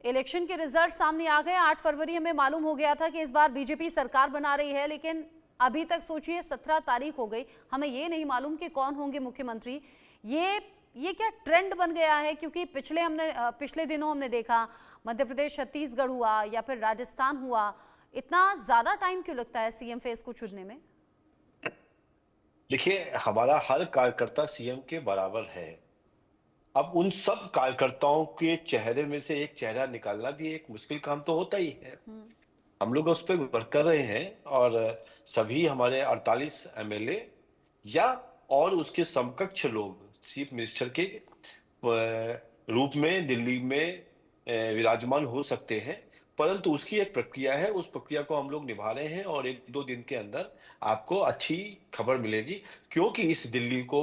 Election के result सामने आ गए। 8 फरवरी हमें मालूम हो गया था कि इस बार बीजेपी सरकार बना रही है, लेकिन अभी तक सोचिए 17 तारीख हो गई, हमें ये नहीं मालूम कि कौन होंगे मुख्यमंत्री। ये क्या ट्रेंड बन गया है? क्योंकि पिछले दिनों हमने देखा मध्य प्रदेश, छत्तीसगढ़ हुआ या फिर राजस्थान हुआ, इतना ज्यादा टाइम क्यों लगता है सीएम फेस को चुनने में? देखिए, हमारा हर कार्यकर्ता सीएम के बराबर है। अब उन सब कार्यकर्ताओं के चेहरे में से एक चेहरा निकालना भी एक मुश्किल काम तो होता ही है। हम लोग उस पे वर्क कर रहे हैं और सभी हमारे 48 एमएलए या और उसके समकक्ष लोग चीफ मिनिस्टर के रूप में दिल्ली में विराजमान हो सकते हैं, परंतु उसकी एक प्रक्रिया है। उस प्रक्रिया को हम लोग निभा रहे हैं और 1-2 दिन के अंदर आपको अच्छी खबर मिलेगी, क्योंकि इस दिल्ली को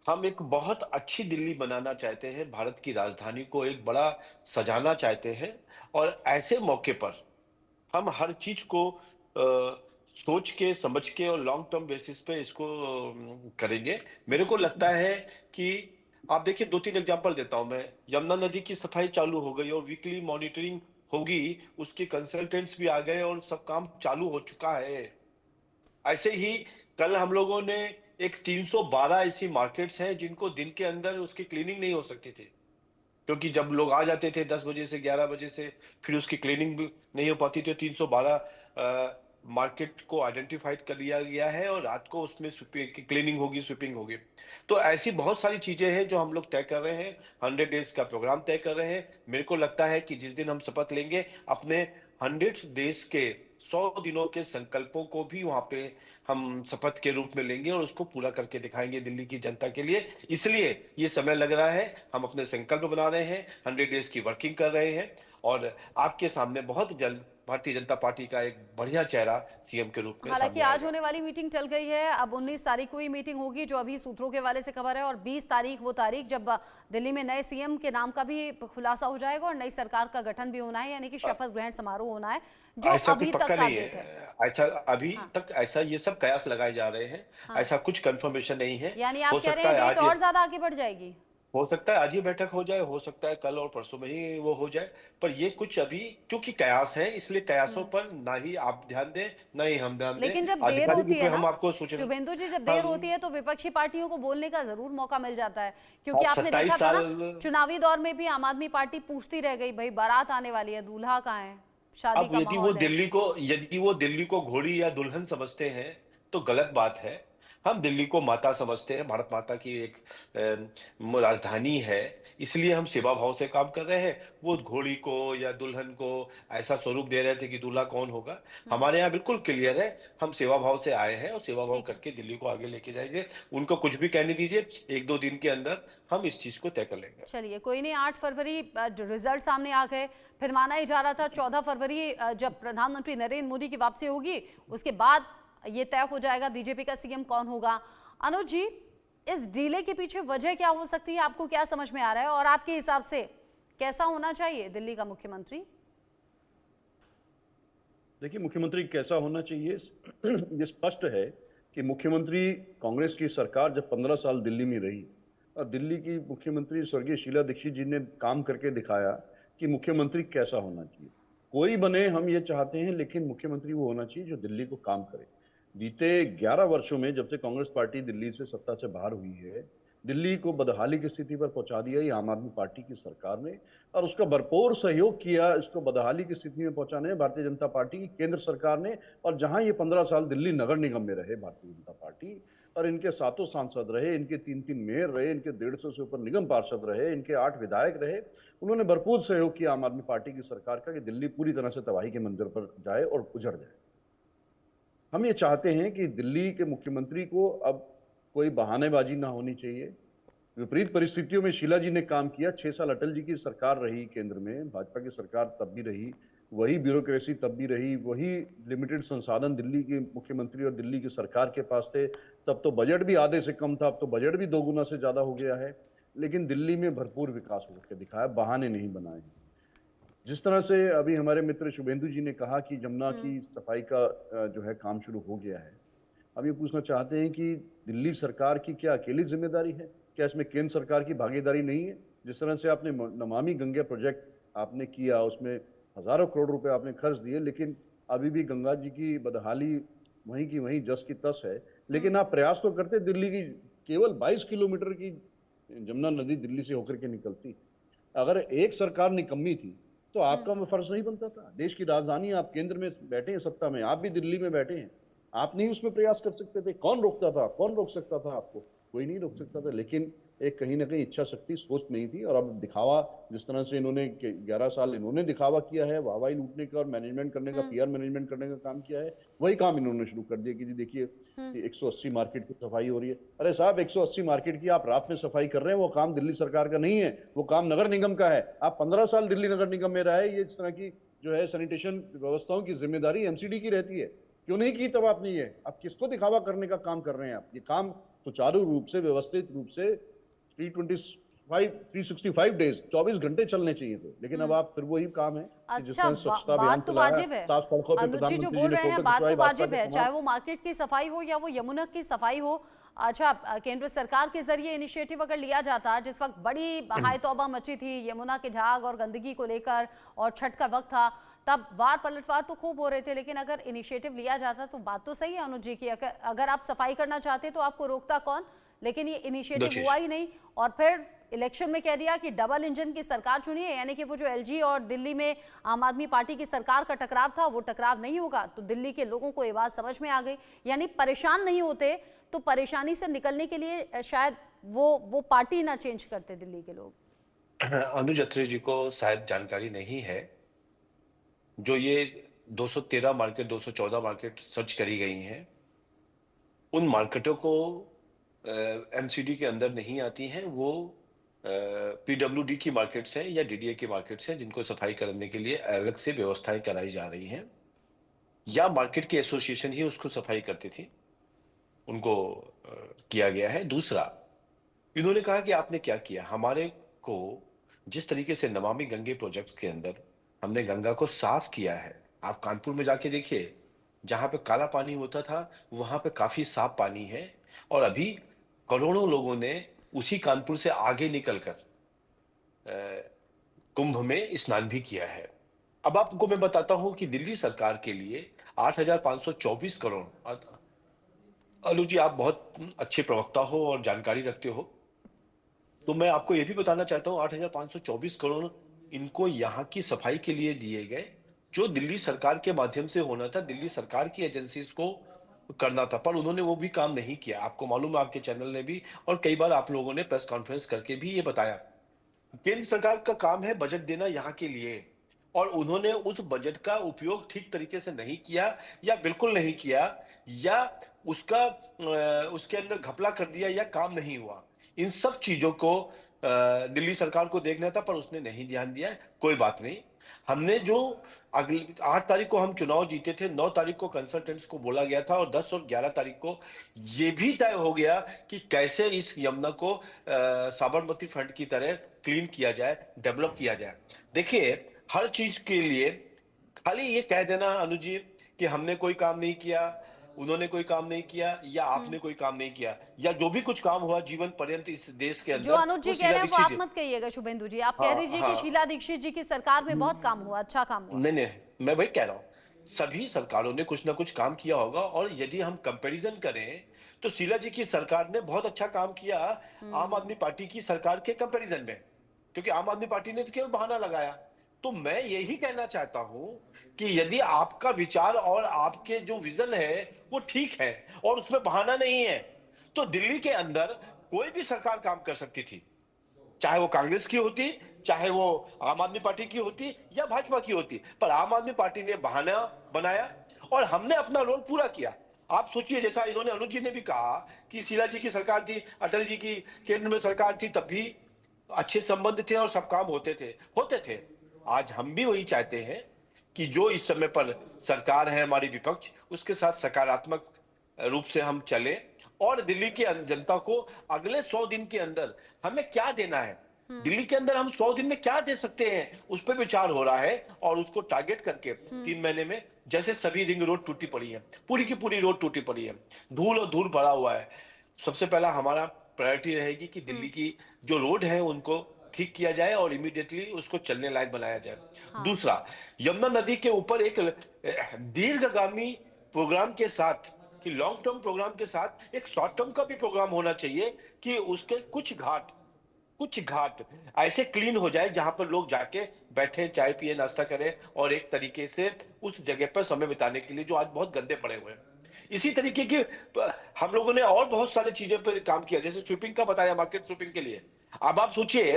हम एक बहुत अच्छी दिल्ली बनाना चाहते हैं, भारत की राजधानी को एक बड़ा सजाना चाहते हैं। और ऐसे मौके पर हम हर चीज को सोच के समझ के और लॉन्ग टर्म बेसिस पे इसको करेंगे। मेरे को लगता है कि आप देखिए, 2-3 एग्जांपल देता हूं मैं। यमुना नदी की सफाई चालू हो गई और वीकली मॉनिटरिंग होगी, उसके कंसल्टेंट्स भी आ गए और सब काम चालू हो चुका है। ऐसे ही कल हम लोगों ने एक 312 ऐसी मार्केट्स हैं जिनको दिन के अंदर उसकी क्लीनिंग नहीं हो सकती थी, क्योंकि जब लोग आ जाते थे 10 बजे से 11 बजे से, फिर उसकी क्लीनिंग भी नहीं हो पाती थी। 312 मार्केट को आइडेंटिफाइड कर लिया गया है और रात को उसमें क्लीनिंग होगी, स्वीपिंग होगी। तो ऐसी बहुत सारी चीजें हैं जो हम लोग तय कर रहे हैं। 100 डेज का प्रोग्राम तय कर रहे हैं। मेरे को लगता है कि जिस दिन हम शपथ लेंगे, अपने 100 डेज के 100 दिनों के संकल्पों को भी वहां पे हम शपथ के रूप में लेंगे और उसको पूरा करके दिखाएंगे दिल्ली की जनता के लिए। इसलिए ये समय लग रहा है, हम अपने संकल्प बना रहे हैं, 100 डेज की वर्किंग कर रहे हैं और आपके सामने बहुत जल्द भारतीय जनता पार्टी का एक बढ़िया चेहरा सीएम के रूप में हालांकि सामने आज आएगा। होने वाली मीटिंग टल गई है, अब 19 तारीख को ही मीटिंग होगी जो अभी सूत्रों के हवाले से खबर है, और 20 तारीख वो तारीख जब दिल्ली में नए सीएम के नाम का भी खुलासा हो जाएगा और नई सरकार का गठन भी होना है, यानी कि शपथ ग्रहण समारोह होना है, जो ऐसा कुछ अभी तक पक्का का नहीं डेट है। है। ऐसा अभी हाँ। तक ऐसा ये सब कयास लगाए जा रहे हैं। हाँ, ऐसा कुछ कंफर्मेशन नहीं है। यानी हो आप कह रहे सकता हैं है डेट आज ये और ज्यादा आगे बढ़ जाएगी? हो सकता है आज ही बैठक हो जाए, हो सकता है कल और परसों में ही वो हो जाए। पर ये कुछ अभी क्योंकि कयास है, इसलिए कयासों पर ना ही आप ध्यान दें, ना ही हम ध्यान दें। लेकिन जब देर आधिकारिक होती रूप है में ना हम आपको सूचना शुभेंदु जी, जब देर हम होती है तो विपक्षी पार्टियों को बोलने का जरूर मौका मिल जाता है, क्योंकि आप आपने देखा 27 था साल ना चुनावी दौर में भी आम आदमी पार्टी पूछती रह गई, भाई बारात आने वाली है, दूल्हा कहाँ है, शादी अब का माहौल है। यदि वो दिल्ली को घोड़ी या दुल्हन समझते हैं तो गलत बात है। हम दिल्ली को माता समझते हैं, भारत माता की एक राजधानी है। इसलिए हम सेवा भाव से काम कर रहे हैं। वो घोड़ी को या दुल्हन को ऐसा स्वरूप दे रहे थे कि दूल्हा कौन होगा। हमारे यहाँ बिल्कुल क्लियर है, हम सेवा भाव से आए हैं और सेवा भाव ठीक है, करके दिल्ली को आगे लेके जाएंगे। उनको कुछ भी कहने दीजिए, 1-2 दिन के अंदर हम इस चीज को तय कर लेंगे। चलिए कोई नहीं। 8 फरवरी रिजल्ट सामने आ गए, फिर माना ही जा रहा था 14 फरवरी जब प्रधानमंत्री नरेंद्र मोदी की वापसी होगी, उसके बाद ये तय हो जाएगा बीजेपी का सीएम कौन होगा। अनुज जी, इस डीले के पीछे वजह क्या हो सकती है, आपको क्या समझ में आ रहा है, और आपके हिसाब से कैसा होना चाहिए दिल्ली का मुख्यमंत्री? देखिए, मुख्यमंत्री कैसा होना चाहिए ये स्पष्ट है कि मुख्यमंत्री कांग्रेस की सरकार जब 15 साल दिल्ली में रही और दिल्ली की मुख्यमंत्री स्वर्गीय शीला दीक्षित जी ने काम करके दिखाया कि मुख्यमंत्री कैसा होना चाहिए। कोई बने हम ये चाहते हैं, लेकिन मुख्यमंत्री वो होना चाहिए जो दिल्ली को काम करे। बीते 11 वर्षों में जब से कांग्रेस पार्टी दिल्ली से सत्ता से बाहर हुई है, दिल्ली को बदहाली की स्थिति पर पहुंचा दिया ये आम आदमी पार्टी की सरकार ने, और उसका भरपूर सहयोग किया इसको बदहाली की स्थिति में पहुंचाने में भारतीय जनता पार्टी की केंद्र सरकार ने। और जहां ये 15 साल दिल्ली नगर निगम में रहे भारतीय जनता पार्टी, और इनके 7 सांसद रहे, इनके 3-3 मेयर रहे, इनके 150 से ऊपर निगम पार्षद रहे, इनके 8 विधायक रहे, उन्होंने भरपूर सहयोग किया आम आदमी पार्टी की सरकार का कि दिल्ली पूरी तरह से तबाही के मंदिर पर जाए और उजड़ जाए। हम ये चाहते हैं कि दिल्ली के मुख्यमंत्री को अब कोई बहानेबाजी ना होनी चाहिए। विपरीत परिस्थितियों में शीला जी ने काम किया। 6 साल अटल जी की सरकार रही केंद्र में, भाजपा की सरकार तब भी रही, वही ब्यूरोक्रेसी तब भी रही, वही लिमिटेड संसाधन दिल्ली के मुख्यमंत्री और दिल्ली की सरकार के पास थे। तब तो बजट भी आधे से कम था, अब तो बजट भी 2 गुना से ज्यादा हो गया है। लेकिन दिल्ली में भरपूर विकास होकर दिखाया, बहाने नहीं बनाए हैं। जिस तरह से अभी हमारे मित्र शुभेंदु जी ने कहा कि जमुना की सफाई का जो है काम शुरू हो गया है, हम ये पूछना चाहते हैं कि दिल्ली सरकार की क्या अकेली जिम्मेदारी है? क्या इसमें केंद्र सरकार की भागीदारी नहीं है? जिस तरह से आपने नमामि गंगे प्रोजेक्ट आपने किया, उसमें हजारों करोड़ रुपए आपने खर्च दिए, लेकिन अभी भी गंगा जी की बदहाली वहीं की वहीं जस की तस है। लेकिन आप प्रयास तो करते, दिल्ली की केवल 22 किलोमीटर की जमुना नदी दिल्ली से होकर के निकलती। अगर एक सरकार निकम्मी थी तो आपका वो फर्ज नहीं बनता था? देश की राजधानी, आप केंद्र में बैठे हैं, सत्ता में, आप भी दिल्ली में बैठे हैं, आप नहीं उसमें प्रयास कर सकते थे? कौन रोकता था? कौन रोक सकता था आपको? कोई नहीं रोक सकता था। लेकिन एक कहीं ना कहीं इच्छा शक्ति, सोच नहीं थी। और अब दिखावा, जिस तरह से इन्होंने 11 साल इन्होंने दिखावा किया है, वाहवाही लूटने का और मैनेजमेंट करने का, पीआर मैनेजमेंट करने का काम किया है, वही काम इन्होंने शुरू कर दिया कि जी देखिए 180 मार्केट की सफाई हो रही है। अरे साहब, 180 मार्केट की आप रात में सफाई कर रहे हैं, वो काम दिल्ली सरकार का नहीं है, वो काम नगर निगम का है। आप 15 साल दिल्ली नगर निगम में रहे, ये इस तरह की जो है सैनिटेशन व्यवस्थाओं की जिम्मेदारी एमसीडी की रहती है। क्यों नहीं की तब आपने? ये आप किसको दिखावा करने का काम कर रहे हैं? आप ये काम सुचारू रूप से, व्यवस्थित रूप से 365 डेज, 24 घंटे चलने चाहिए थे। लेकिन अब आप फिर वही काम है कि जिस अच्छा, तरह स्वच्छता अभियान बात तो चलाया, वाजिब है। साफ सड़कों पे अनुज जी जो प्रधानमंत्री जी बोल ने रहे हैं, फोटो बात खिंचवाई, तो भाजपा वाजिब के है, तमाम। चाहे वो मार्केट की सफाई हो या वो यमुना की सफाई हो। अच्छा, केंद्र सरकार के जरिए इनिशिएटिव अगर लिया जाता, जिस वक्त बड़ी हाय तौबा मची थी यमुना के झाग और गंदगी को लेकर और छठ का वक्त था, तब वार पलटवार तो खूब हो रहे थे, लेकिन अगर इनिशिएटिव लिया जाता तो बात तो सही है अनुज जी की, अगर आप सफाई करना चाहते तो आपको रोकता कौन? लेकिन ये दो इनिशिएटिव चीज। हुआ ही नहीं। और फिर इलेक्शन में कह दिया कि डबल इंजन की सरकार चुनिए, यानी कि वो जो एलजी और दिल्ली में आम आदमी पार्टी की सरकार का टकराव था, वो टकराव नहीं होगा। तो दिल्ली के लोगों को ये बात समझ में आ गई, यानी परेशान नहीं होते तो परेशानी से निकलने के लिए शायद वो पार्टी ना चेंज करते दिल्ली के लोग। अनुज अत्री जी को शायद जानकारी नहीं है, जो ये 213 मार्केट, 214 मार्केट सर्च करी गई हैं, उन मार्केटों को एमसीडी के अंदर नहीं आती हैं। वो पीडब्ल्यूडी की मार्केट्स हैं या डीडीए की मार्केट्स हैं, जिनको सफाई करने के लिए अलग से व्यवस्थाएं कराई जा रही हैं, या मार्केट की एसोसिएशन ही उसको सफाई करती थी, उनको किया गया है। दूसरा, इन्होंने कहा कि आपने क्या किया हमारे को, जिस तरीके से नमामि गंगे प्रोजेक्ट्स के अंदर हमने गंगा को साफ किया है। आप कानपुर में जाके देखिए, जहां पे काला पानी होता था वहां पे काफी साफ पानी है, और अभी करोड़ों लोगों ने उसी कानपुर से आगे निकलकर कुंभ में स्नान भी किया है। अब आपको मैं बताता हूं कि दिल्ली सरकार के लिए 8,524 करोड़, अलू जी आप बहुत अच्छे प्रवक्ता हो और जानकारी रखते हो, तो मैं आपको यह भी बताना चाहता हूं 8,524 करोड़ इनको यहाँ की सफाई के लिए दिए गए, जो दिल्ली सरकार के माध्यम से होना था, दिल्ली सरकार की एजेंसीज को करना था, पर उन्होंने वो भी काम नहीं किया। आपको मालूम है, आपके चैनल ने भी और कई बार आप लोगों ने प्रेस कॉन्फ्रेंस करके भी ये बताया, केंद्र सरकार का काम है बजट देना यहाँ के लिए, और उन्होंने उस बजट का उपयोग ठीक तरीके से नहीं किया, या बिल्कुल नहीं किया, या उसके अंदर घपला कर दिया, या काम नहीं हुआ। इन सब चीजों को दिल्ली सरकार को देखना था, पर उसने नहीं ध्यान दिया। कोई बात नहीं, हमने जो अगली 8 तारीख को हम चुनाव जीते थे, 9 तारीख को कंसल्टेंट्स को बोला गया था, और 10 और 11 तारीख को ये भी तय हो गया कि कैसे इस यमुना को साबरमती फ्रंट की तरह क्लीन किया जाए, डेवलप किया जाए। देखिए, हर चीज के लिए खाली ये कह देना अनुज जी कि हमने कोई काम नहीं किया, उन्होंने कोई काम नहीं किया, या आपने कोई काम नहीं किया, या जो भी कुछ काम हुआ जीवन पर्यंत इस देश के अंदर, जो अनुज जी कह रहे हैं वो आप मत कहिएगा शुभेंदु जी, आप कह दीजिए कि शीला दीक्षित जी की सरकार में बहुत काम हुआ, अच्छा काम हुआ। नहीं, मैं वही कह रहा हूं, सभी सरकारों ने कुछ ना कुछ काम किया होगा, और यदि हम कंपैरिजन करें तो शीला जी की सरकार ने बहुत अच्छा काम किया आम आदमी पार्टी की सरकार के कंपैरिजन में, क्योंकि आम आदमी पार्टी ने तो केवल बहाना लगाया। तो मैं यही कहना चाहता हूं कि यदि आपका विचार और आपके जो विजन है वो ठीक है और उसमें बहाना नहीं है, तो दिल्ली के अंदर कोई भी सरकार काम कर सकती थी, चाहे वो कांग्रेस की होती, चाहे वो आम आदमी पार्टी की होती या भाजपा की होती, पर आम आदमी पार्टी ने बहाना बनाया और हमने अपना रोल पूरा किया। आप सोचिए, जैसा इन्होंने अनुज जी ने भी कहा कि शीला जी की सरकार थी, अटल जी की केंद्र में सरकार थी, तब भी अच्छे संबंध थे और सब काम होते थे। आज हम भी वही चाहते हैं कि जो इस समय पर सरकार है हमारी विपक्ष, उसके साथ सकारात्मक रूप से हम चले, और दिल्ली की जनता को अगले 100 दिन के अंदर हमें क्या देना है, दिल्ली के अंदर हम 100 दिन में क्या दे सकते हैं, उस पर विचार हो रहा है। और उसको टारगेट करके 3 महीने में, जैसे सभी रिंग रोड टूटी पड़ी है, पूरी की पूरी रोड टूटी पड़ी है, धूल और धूल भरा हुआ है, सबसे पहला हमारा प्रायोरिटी रहेगी कि दिल्ली की जो रोड है उनको ठीक किया जाए और इमीडिएटली उसको चलने लायक बनाया जाए। हाँ। दूसरा, यमुना नदी के ऊपर एक दीर्घगामी प्रोग्राम के साथ, कि लॉन्ग टर्म प्रोग्राम के साथ एक शॉर्ट टर्म का भी प्रोग्राम होना चाहिए, कि उसके कुछ घाट ऐसे क्लीन हो जाए जहां पर लोग जाके बैठे, चाय पिए, नाश्ता करें और एक तरीके से उस जगह पर समय बिताने के लिए, जो आज बहुत गंदे पड़े हुए हैं। इसी तरीके की हम लोगों ने और बहुत सारी चीजें पर काम किया, जैसे स्वीपिंग का बताया, मार्केट स्वीपिंग के लिए। अब आप सोचिए,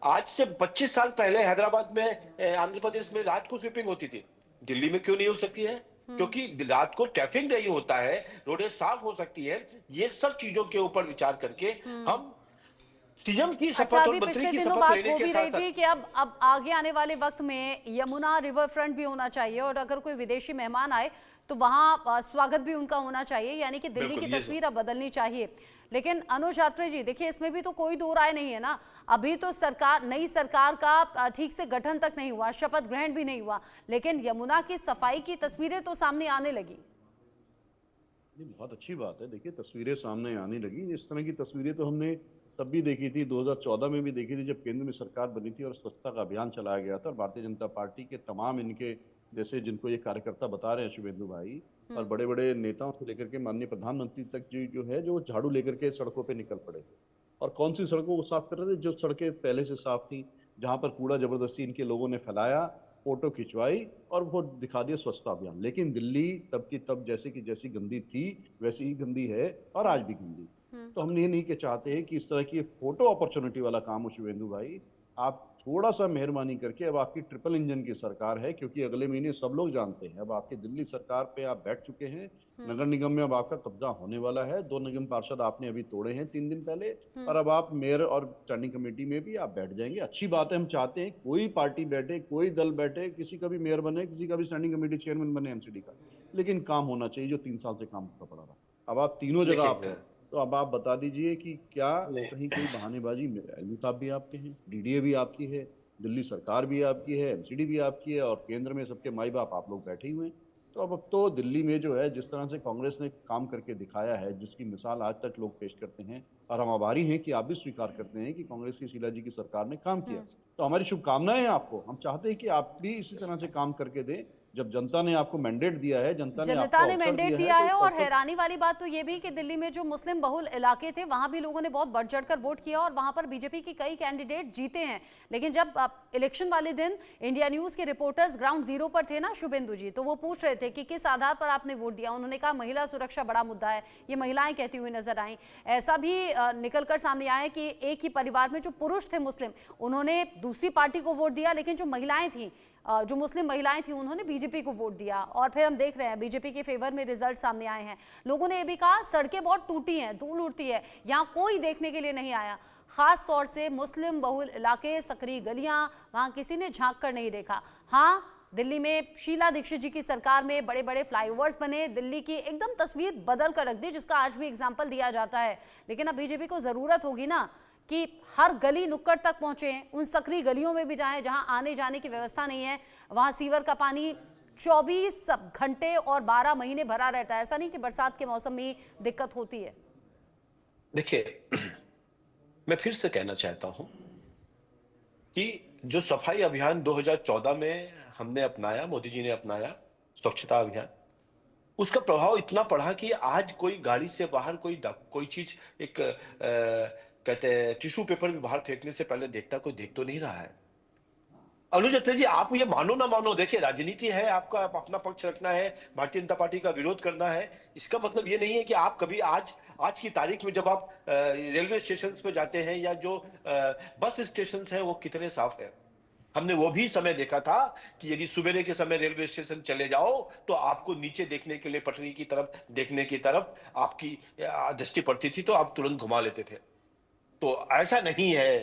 आज से 25 साल पहले हैदराबाद में, आंध्र प्रदेश में रात को स्वीपिंग होती थी। दिल्ली में क्यों नहीं हो सकती है? क्योंकि रात को ट्रैफिक नहीं होता है, रोडें साफ हो सकती है। ये सब चीजों के ऊपर विचार करके हम सीएम की अच्छा, शपथ और अभी मंत्री पिछले की दिनों शपथ बात लेने हो के भी साथ रही साथ थी कि अब आगे आने वाले वक्त में यमुना रिवर फ्रंट भी होना चाहिए, और अगर कोई विदेशी मेहमान आए तो वहां स्वागत भी उनका होना चाहिए, यानी कि दिल्ली की बिल्कुल, ये तस्वीर अब बदलनी चाहिए। लेकिन अनुज यात्री जी, देखिए इसमें भी तो कोई दो राय नहीं है ना। अभी तो नई सरकार का ठीक से गठन तक नहीं हुआ, शपथ ग्रहण भी नहीं हुआ, लेकिन यमुना की सफाई की तस्वीरें तो सामने आने लगी। ये बहुत अच्छी बात है। देखिए, तस्वीरें सामने आने लगी। इस तरह की तस्वीरें तो हमने तब भी देखी थी, 2014 में भी देखी थी, जब केंद्र में सरकार बनी थी और स्वच्छता का अभियान चलाया गया था। और भारतीय जनता पार्टी के तमाम इनके जैसे, जिनको ये कार्यकर्ता बता रहे हैं, शुभेंदु भाई, और बड़े बड़े नेताओं से लेकर के माननीय प्रधानमंत्री तक जो है, जो झाड़ू लेकर के सड़कों पे निकल पड़े थे। और कौन सी सड़कों को साफ कर रहे थे? जो सड़कें पहले से साफ थी, जहां पर कूड़ा जबरदस्ती इनके लोगों ने फैलाया, फोटो खिंचवाई और वो दिखा दिया स्वच्छता अभियान। लेकिन दिल्ली तब की तब जैसे की जैसी गंदी थी वैसी ही गंदी है, और आज भी गंदी। तो हम ये नहीं के चाहते कि इस तरह की फोटो अपॉर्चुनिटी वाला काम हो। शुभेंदु भाई, आप थोड़ा सा मेहरबानी करके, अब आपकी ट्रिपल इंजन की सरकार है, क्योंकि अगले महीने सब लोग जानते हैं, अब आपकी दिल्ली सरकार पे आप बैठ चुके हैं। नगर निगम में अब आपका कब्जा होने वाला है। 2 निगम पार्षद आपने अभी तोड़े हैं 3 दिन पहले, और अब आप मेयर और स्टैंडिंग कमेटी में भी आप बैठ जाएंगे। अच्छी बात है, हम चाहते हैं कोई पार्टी बैठे, कोई दल बैठे, किसी का भी मेयर बने, किसी का भी स्टैंडिंग कमेटी चेयरमैन बने एमसीडी का, लेकिन काम होना चाहिए जो 3 साल से काम करता पड़ा रहा। अब आप तीनों जगह आप देखिए, हैं, तो अब आप बता दीजिए कि क्या नहीं, कहीं कोई बहानेबाजी? एलजी साहब भी आपके हैं, डीडीए भी आपकी है, दिल्ली सरकार भी आपकी है, एमसीडी भी आपकी है, और केंद्र में सबके माई बाप आप लोग बैठे हुए हैं। तो अब तो दिल्ली में जो है, जिस तरह से कांग्रेस ने काम करके दिखाया है, जिसकी मिसाल आज तक लोग पेश करते हैं, और हम आभारी हैं कि आप भी स्वीकार करते हैं कि कांग्रेस की शीला जी की सरकार ने काम किया, तो हमारी शुभकामनाएं हैं आपको। हम चाहते हैं कि आप भी इसी तरह से काम करके दें। जब जनता ने आपको मैंडेट दिया है, जनता ने आपको अवसर मैंडेट दिया है, है, तो और अवसर। हैरानी वाली बात तो ये भी कि दिल्ली में जो मुस्लिम बहुल इलाके थे वहां भी लोगों ने बहुत बढ़ चढ़कर वोट किया, और वहां पर बीजेपी के कई कैंडिडेट जीते हैं। लेकिन जब इलेक्शन वाले दिन इंडिया न्यूज के रिपोर्टर्स ग्राउंड जीरो पर थे ना शुभेंदु जी, तो वो पूछ रहे थे कि किस आधार पर आपने वोट दिया। उन्होंने कहा महिला सुरक्षा बड़ा मुद्दा है, ये महिलाएं कहती हुई नजर आई। ऐसा भी निकलकर सामने आया कि एक ही परिवार में जो पुरुष थे मुस्लिम, उन्होंने दूसरी पार्टी को वोट दिया, लेकिन जो महिलाएं थी, जो मुस्लिम महिलाएं थी, उन्होंने बीजेपी को वोट दिया। और फिर हम देख रहे हैं बीजेपी के फेवर में रिजल्ट सामने आए हैं। लोगों ने ये भी कहा सड़कें बहुत टूटी हैं, धूल उड़ती है, यहाँ कोई देखने के लिए नहीं आया। खास तौर से मुस्लिम बहुल इलाके, सकरी गलियां, वहां किसी ने झांक कर नहीं देखा। हाँ, दिल्ली में शीला दीक्षित जी की सरकार में बड़े बड़े फ्लाईओवर्स बने, दिल्ली की एकदम तस्वीर बदल कर रख दी, जिसका आज भी एग्जाम्पल दिया जाता है। लेकिन अब बीजेपी को जरूरत होगी ना कि हर गली नुक्कड़ तक पहुंचे, उन सकरी गलियों में भी जाएं जहां आने जाने की व्यवस्था नहीं है, वहां सीवर का पानी 24 घंटे और 12 महीने भरा रहता है। ऐसा नहीं कि बरसात के मौसम में दिक्कत होती है। देखिए, मैं फिर से कहना चाहता हूं कि जो सफाई अभियान 2014 में हमने अपनाया, मोदी जी ने अपनाया, स्वच्छता अभियान, उसका प्रभाव इतना पड़ा कि आज कोई गाड़ी से बाहर कोई चीज, एक कहते हैं टिश्यू पेपर भी बाहर फेंकने से पहले देखता, कोई देख तो नहीं रहा है। अनुज यात्री जी, आप ये मानो ना मानो, देखिए राजनीति है, आपका अपना पक्ष रखना है, भारतीय जनता पार्टी का विरोध करना है। इसका मतलब ये नहीं है कि आप कभी आज की तारीख में जब आप रेलवे स्टेशन पे जाते हैं, या जो बस स्टेशन है वो कितने साफ है। हमने वो भी समय देखा था कि यदि सुबेरे के समय रेलवे स्टेशन चले जाओ तो आपको नीचे देखने के लिए, पटरी की तरफ देखने की तरफ आपकी दृष्टि पड़ती थी, तो आप तुरंत घुमा लेते थे। तो ऐसा नहीं है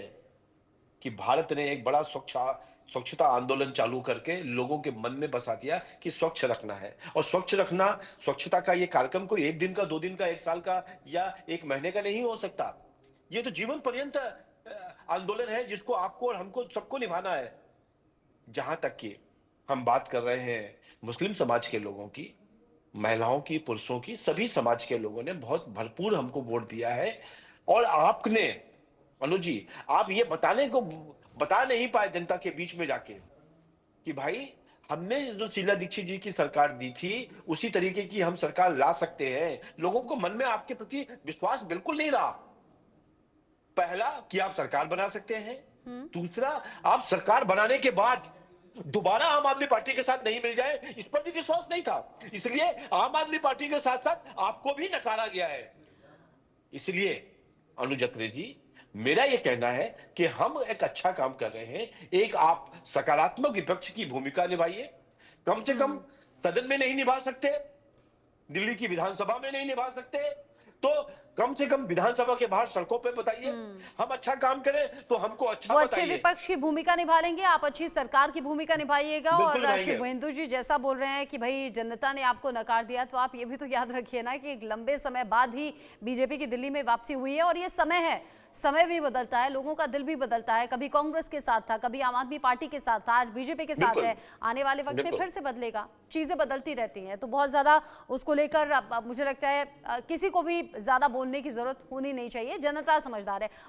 कि भारत ने एक बड़ा स्वच्छता आंदोलन चालू करके लोगों के मन में बसा दिया कि स्वच्छ रखना है। और स्वच्छता का ये कार्यक्रम कोई 1 दिन का, 2 दिन का, 1 साल का या 1 महीने का नहीं हो सकता। ये तो जीवन पर्यंत आंदोलन है, जिसको आपको और हमको सबको निभाना है। जहां तक कि हम बात कर रहे हैं मुस्लिम समाज के लोगों की, महिलाओं की, पुरुषों की, सभी समाज के लोगों ने बहुत भरपूर हमको वोट दिया है। और आपने, अनुज जी, आप ये बताने को बता नहीं पाए जनता के बीच में जाके कि भाई हमने जो शीला दीक्षित जी की सरकार दी थी उसी तरीके की हम सरकार ला सकते हैं। लोगों को मन में आपके प्रति विश्वास बिल्कुल नहीं रहा। पहला कि आप सरकार बना सकते हैं, दूसरा आप सरकार बनाने के बाद दोबारा आम आदमी पार्टी के साथ नहीं मिल जाए, इस पर भी विश्वास नहीं था। इसलिए आम आदमी पार्टी के साथ साथ आपको भी नकारा गया है। इसलिए अनुज अत्रे जी, मेरा यह कहना है कि हम एक अच्छा काम कर रहे हैं। एक आप सकारात्मक विपक्ष की भूमिका निभाइए। कम से कम सदन में नहीं निभा सकते, दिल्ली की विधानसभा में नहीं निभा सकते, तो कम से कम विधानसभा के बाहर सड़कों पे बताइए। हम अच्छा काम करें तो हमको अच्छा वो अच्छे बताइए। विपक्ष की भूमिका निभा लेंगे, आप अच्छी सरकार की भूमिका निभाइएगा। बिल्कुल और निभाएंगे। श्री महेंद्र जी जैसा बोल रहे हैं कि भाई जनता ने आपको नकार दिया, तो आप ये भी तो याद रखिए ना कि एक लंबे समय बाद ही बीजेपी की दिल्ली में वापसी हुई है। और ये समय है, समय भी बदलता है, लोगों का दिल भी बदलता है। कभी कांग्रेस के साथ था, कभी आम आदमी पार्टी के साथ था, आज बीजेपी के साथ बिल्कुल। है। आने वाले वक्त में बिल्कुल। फिर से बदलेगा, चीजें बदलती रहती हैं। तो बहुत ज्यादा उसको लेकर अब मुझे लगता है किसी को भी ज्यादा बोलने की जरूरत होनी नहीं चाहिए, जनता समझदार है।